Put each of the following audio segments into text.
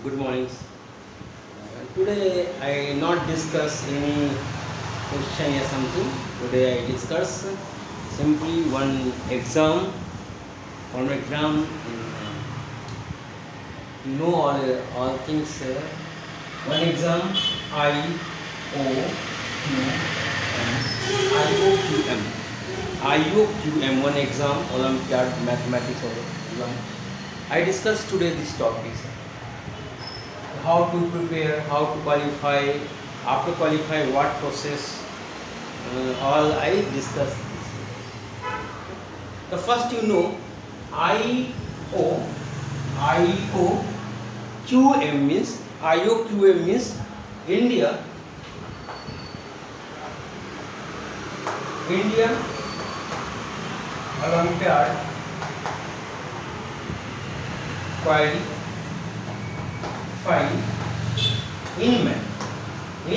Good morning. Today I not discuss any question or something. Today I discuss simply one exam, formal exam. You know all things. One exam I O Q M IOQM one exam Olympiad mathematics or exam. I discuss today this topic. How to prepare, how to qualify, after qualify what process, all I discuss this. The first IO IOQM means IOQM means India Olympiad qualify in mathematics.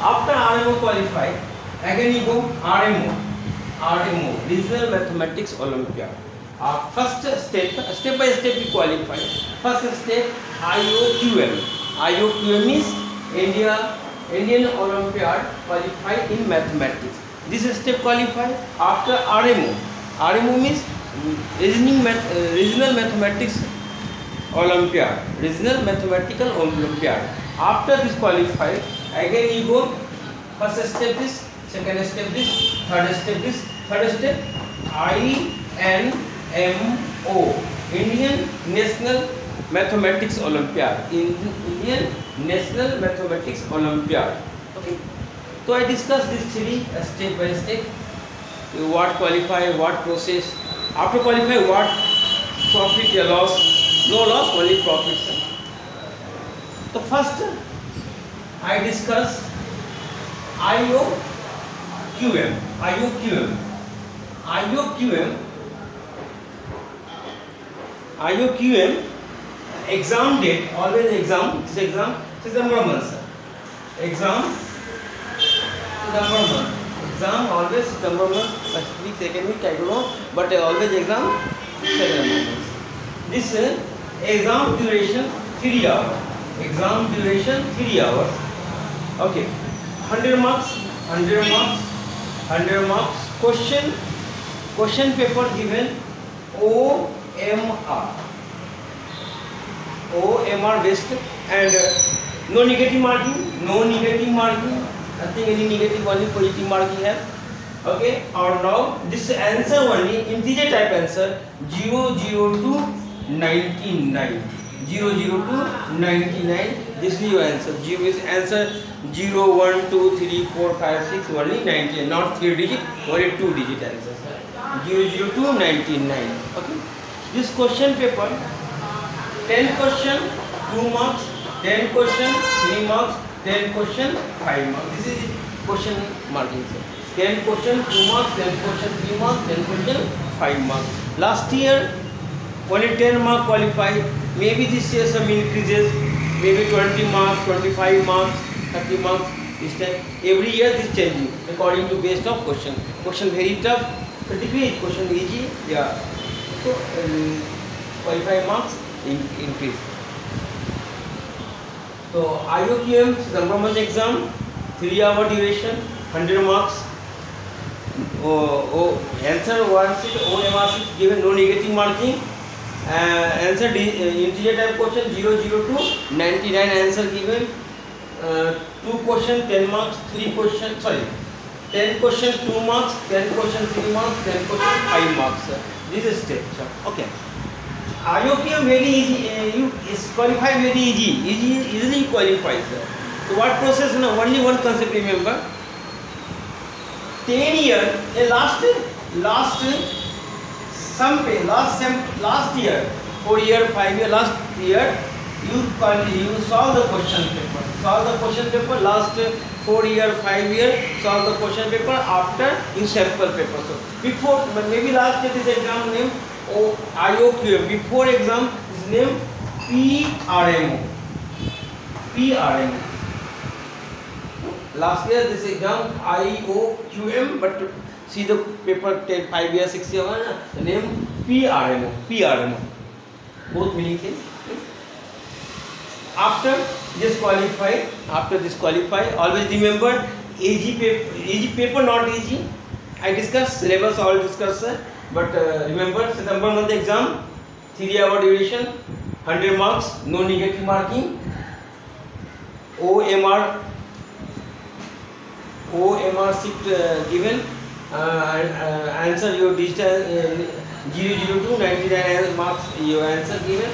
After RMO qualify, again you go RMO Regional Mathematics Olympiad. First step by step you qualify. First step IOQM is Indian Olympiad qualify in mathematics. This step qualify. After RMO means Regional Mathematics Olympiad, Regional Mathematical Olympiad. After this qualify, again you go. First step this, second step this, third step INMO Indian National Mathematics Olympiad. Indian National Mathematics Olympiad. Okay. So I discuss this three step by step. What qualify, what process. After qualify, what profit or loss. No loss, only profits. So first I discuss IOQM exam date, always exam, this exam September month. Exam always September month, first week, second week, I don't know, but always exam September month. This exam duration 3 hours. Okay. 100 marks. Question paper given OMR based and no negative marking, nothing any negative, only positive marking have. Okay, or now this answer only integer type answer 0 to 99. This is your answer. 0 is answer 0 1 2 3 4 5 6 only 99, not 3 digit, only 2 digit answer. 0 to 99. Okay, this question paper 10 question 2 marks, 10 question 3 marks, 10 question 5 marks. This is question marking. 10 question 2 marks, 10 question 3 marks, 10 question 5 marks. Last year only 10 mark qualified. Maybe this year some increases, maybe 20 marks, 25 marks, 30 marks. This time every year this changing according to based of question. Question very tough, decrease. Question easy, yeah. So 25 marks increase. So IOQM September month exam, 3 hour duration, 100 marks. Answer 1 sheet, OMR sheet given, no negative marking. Answer integer type question 0 to 99 answer given. 2 question 10 marks, 10 question 2 marks, 10 question 3 marks, 10 question 5 marks. This is step. Okay. IOQM very easy. You qualify very easily qualified. So what process? Only one concept remember. 10 year last year 4 year 5 year last year you solve the question paper last 4 year 5 year solve the question paper after you sample paper. So before maybe last year this exam name IOQM, before exam is name PRMO. Last year this exam IOQM, but See the paper 10, 5 years, 6 years, the name PRMO, PRMO. Both meaning same. After disqualify, always remember easy paper, not easy. I discuss syllabus, all discuss, but remember September month exam, 3 hour duration, 100 marks, no negative marking. OMR sheet given, answer your digital 002 99 marks, your answer given.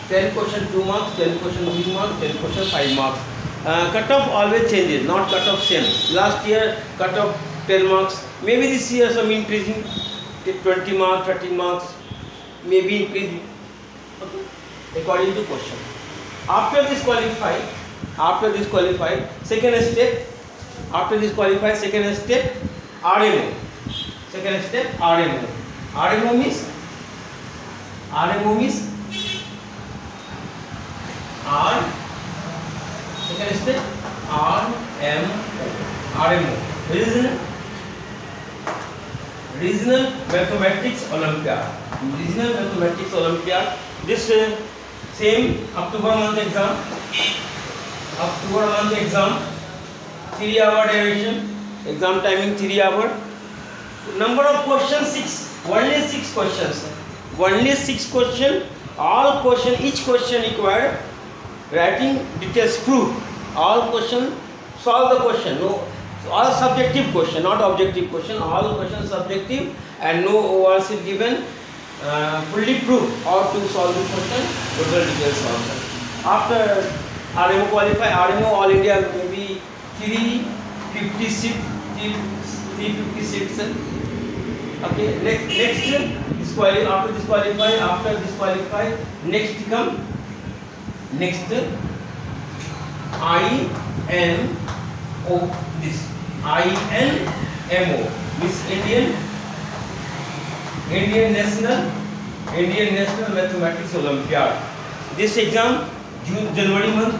10 question 2 marks, 10 question 3 marks, 10 question 5 marks. Cutoff always changes, not cutoff same. Last year cutoff 10 marks, maybe this year some increasing, 20 marks, 30 marks, maybe increasing, okay, according to question. After disqualify, second step. After disqualify, second step RMO. Second step RMO. RMO means R. Second step RMO. Regional Mathematics Olympiad. This same October month exam. 3 hour duration. Exam timing 3 hour. Number of questions 6. Only 6 questions. All question, each question required writing details proof. All question, solve the question. No, all subjective question, not objective question. All questions subjective and no ORC given. Fully proof how to solve the question. Total details also. After RMO qualify, RMO all India maybe 350 seats. Okay, next after disqualify, next come INMO. This INMO means Indian National Mathematics Olympiad. This exam January month.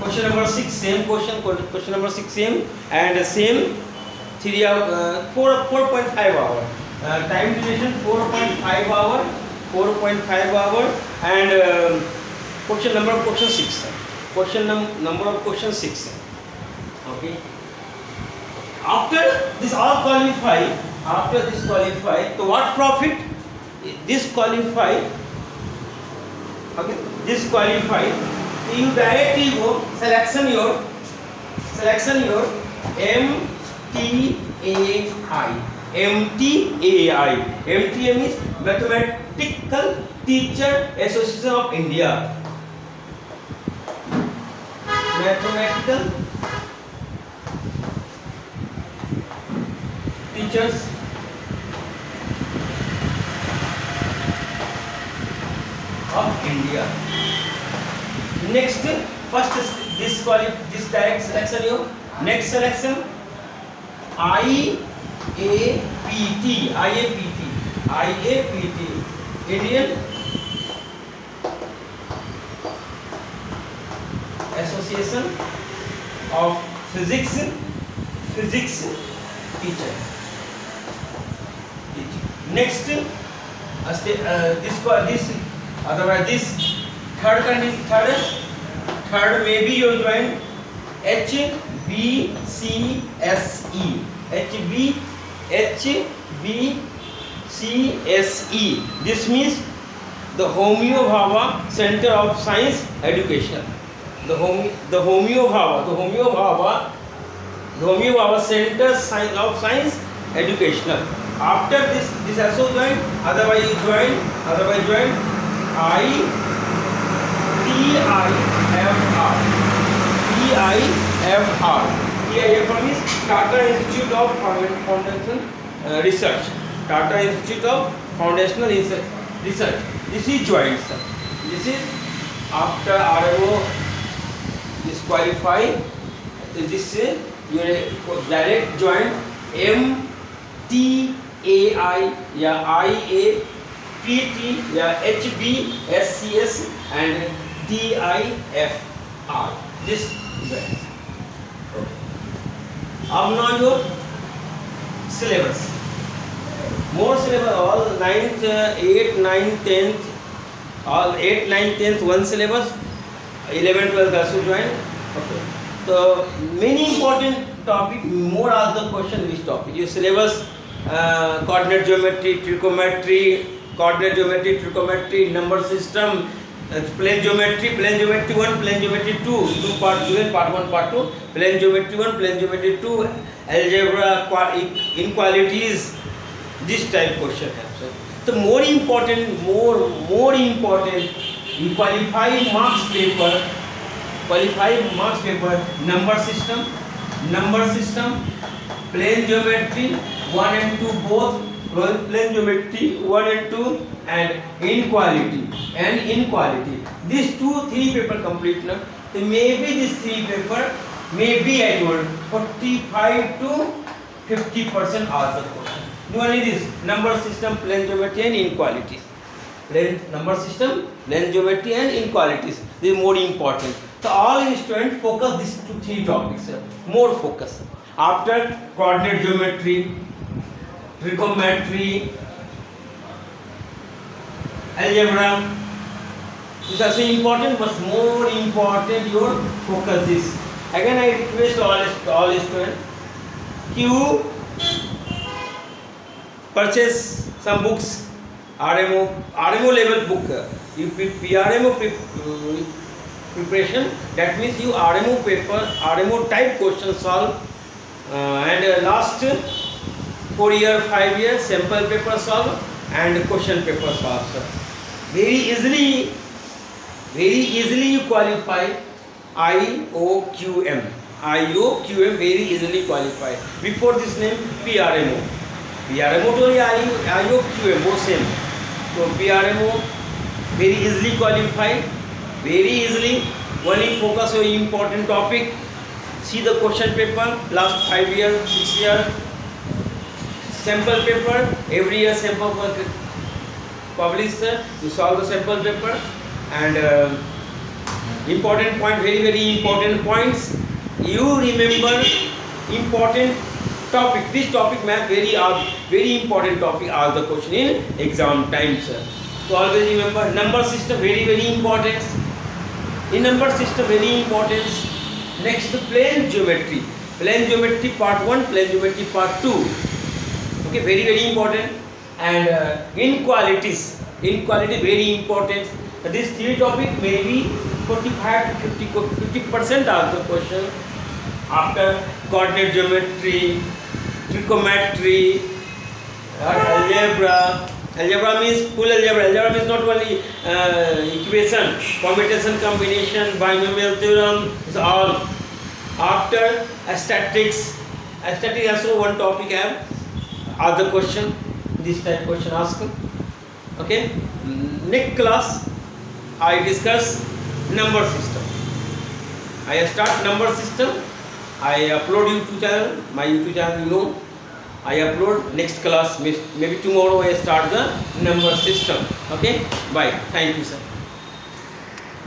Question number 6 same question. Question number 6 same and same 4.5 hour. Time duration 4.5 hour. And question number of question 6. Number of question 6. Okay. After this all qualify. So what profit? Disqualify. Okay. Disqualify. You directly go selection your MTAI. MTA means Mathematical Teacher Association of India. Mathematical Teachers of India. Next, first this direct selection you. Next selection IAPT, Indian Association of Physics Teacher. Next, this third maybe you join HBCSE. This means the Homeo Bhabha Center of Science Education. The Homeo Bhabha Center of Science Educational. After this also join. Otherwise join TIFR means Tata Institute of Foundation Research. Tata Institute of Foundational Research. This is joint, sir. This is after RMO disqualify. This is your direct joint MTAI या IAPT या HBSCS and TIFR. This joint. Okay. now your syllabus. More syllabus, all 9th, 8th, 9th, 10th, all 8th, 9th, 10th, one syllabus, 11th, 12th also join. Okay. So many important topic, more ask the question which topic. Your syllabus, coordinate geometry, trigonometry, number system, plane geometry 1, plane geometry 2, two part given, part 1, part 2, plane geometry 1, plane geometry 2, algebra, inequalities, this type question happens. So more important, you qualify marks paper, number system, plane geometry 1 and 2 both, plane geometry 1 and 2, and inequality. These 2-3 paper complete now. So maybe this 3 paper, maybe I told 45 to 50% are the question. Only this number system, plane geometry and inequalities. Number system, plane geometry and inequalities. This is more important. So all students focus these 2-3 topics. More focus. After coordinate geometry, trigonometry, algebra, is also important, but more important your focus this. Again I request all students, you purchase some books, RMO level book. You PRMO preparation, that means you RMO type question solve, and last 4 year, 5 years sample paper solve and question paper solve. Very easily you qualify IOQM very easily qualify. Before this name PRMO to IOQM both same. So PRMO very easily qualify, very easily. Only focus on important topic. See the question paper last 5 years, 6 years, sample paper, every year sample paper published. You solve the sample paper, and important point, very important points. You remember important topic. This topic math very important topic are the question in exam time, sir. So always remember number system very important. In number system very important. Next plane geometry part 1, plane geometry part 2. Okay, very important. And inequality very important. This 3 topic maybe 45 to 50% are the question. After coordinate geometry, trigonometry, algebra means full algebra. Algebra means not only equation, permutation, combination, binomial theorem, is all. After statistics also one topic have other question, this type question asked. Okay, next class I discuss number system. I start number system. I upload YouTube channel, my YouTube channel, you know. I upload next class, maybe tomorrow I start the number system. Okay, bye. Thank you, sir.